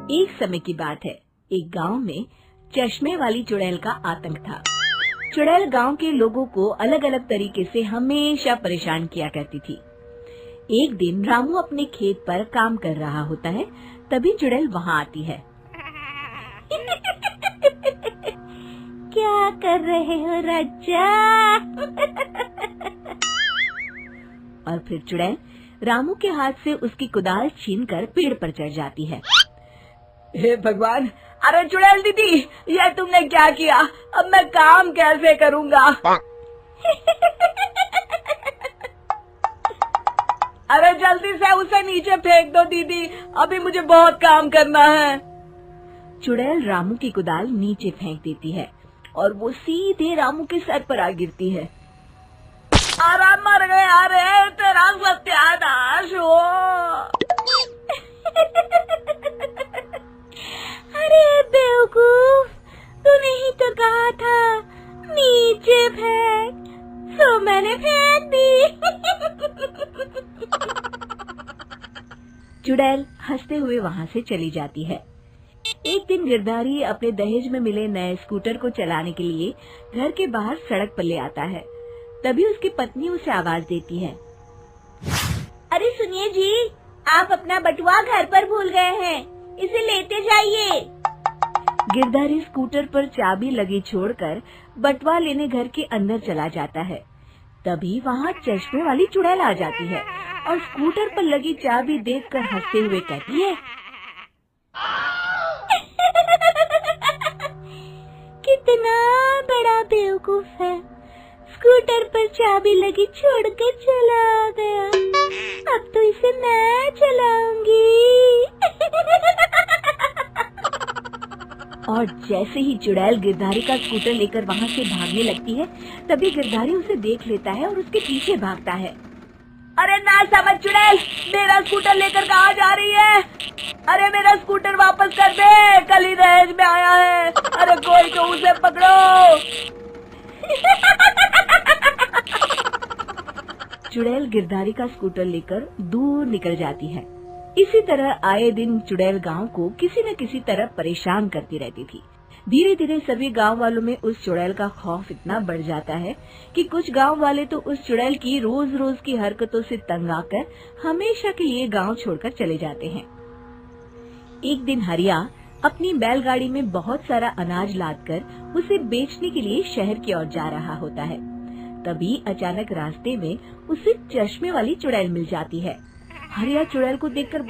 एक समय की बात है, एक गांव में चश्मे वाली चुड़ैल का आतंक था। चुड़ैल गांव के लोगों को अलग अलग तरीके से हमेशा परेशान किया करती थी। एक दिन रामू अपने खेत पर काम कर रहा होता है, तभी चुड़ैल वहाँ आती है। क्या कर रहे हो राजा? और फिर चुड़ैल रामू के हाथ से उसकी कुदाल छीनकर पेड़ पर चढ़ जाती है। हे भगवान! अरे चुड़ैल दीदी, ये तुमने क्या किया? अब मैं काम कैसे करूँगा? अरे जल्दी से उसे नीचे फेंक दो दीदी, अभी मुझे बहुत काम करना है। चुड़ैल रामू की कुदाल नीचे फेंक देती है और वो सीधे रामू के सर पर आ गिरती है। अरे मर गया रे, तेरा सत्यानाश हो। अरे बेवकूफ, तूने ही तो कहा था नीचे फेंक, तो मैंने फेंक दी। चुड़ैल हंसते हुए वहाँ से चली जाती है। एक दिन गिरधारी अपने दहेज में मिले नए स्कूटर को चलाने के लिए घर के बाहर सड़क पर ले आता है। तभी उसकी पत्नी उसे आवाज देती है। अरे सुनिए जी, आप अपना बटुआ घर पर भूल गए हैं, इसे लेते जाइए। गिरधारी स्कूटर पर चाबी लगी छोड़कर बटुआ लेने घर के अंदर चला जाता है। तभी वहाँ चश्मे वाली चुड़ैल आ जाती है और स्कूटर पर लगी चाबी देखकर हंसते हुए कहती है, कितना बड़ा बेवकूफ है, स्कूटर पर चाबी लगी छोड़कर चला गया, अब तो इसे मैं चलाऊंगी। और जैसे ही चुड़ैल गिरधारी का स्कूटर लेकर वहाँ से भागने लगती है, तभी गिरधारी उसे देख लेता है और उसके पीछे भागता है। अरे ना समझ चुड़ैल, मेरा स्कूटर लेकर कहाँ जा रही है? अरे मेरा स्कूटर वापस कर दे, कल ही दहेज में आया है। अरे कोई तो उसे पकड़ो। चुड़ैल गिरधारी का स्कूटर लेकर दूर निकल जाती है। इसी तरह आए दिन चुड़ैल गांव को किसी न किसी तरह परेशान करती रहती थी। धीरे धीरे सभी गांव वालों में उस चुड़ैल का खौफ इतना बढ़ जाता है कि कुछ गांव वाले तो उस चुड़ैल की रोज रोज की हरकतों से तंग आकर हमेशा के लिए गांव छोड़कर चले जाते हैं। एक दिन हरिया अपनी बैलगाड़ी में बहुत सारा अनाज लादकर उसे बेचने के लिए शहर की ओर जा रहा होता है। तभी अचानक रास्ते में उसे चश्मे वाली चुड़ैल मिल जाती है। हरिया चुड़ैल को देखकर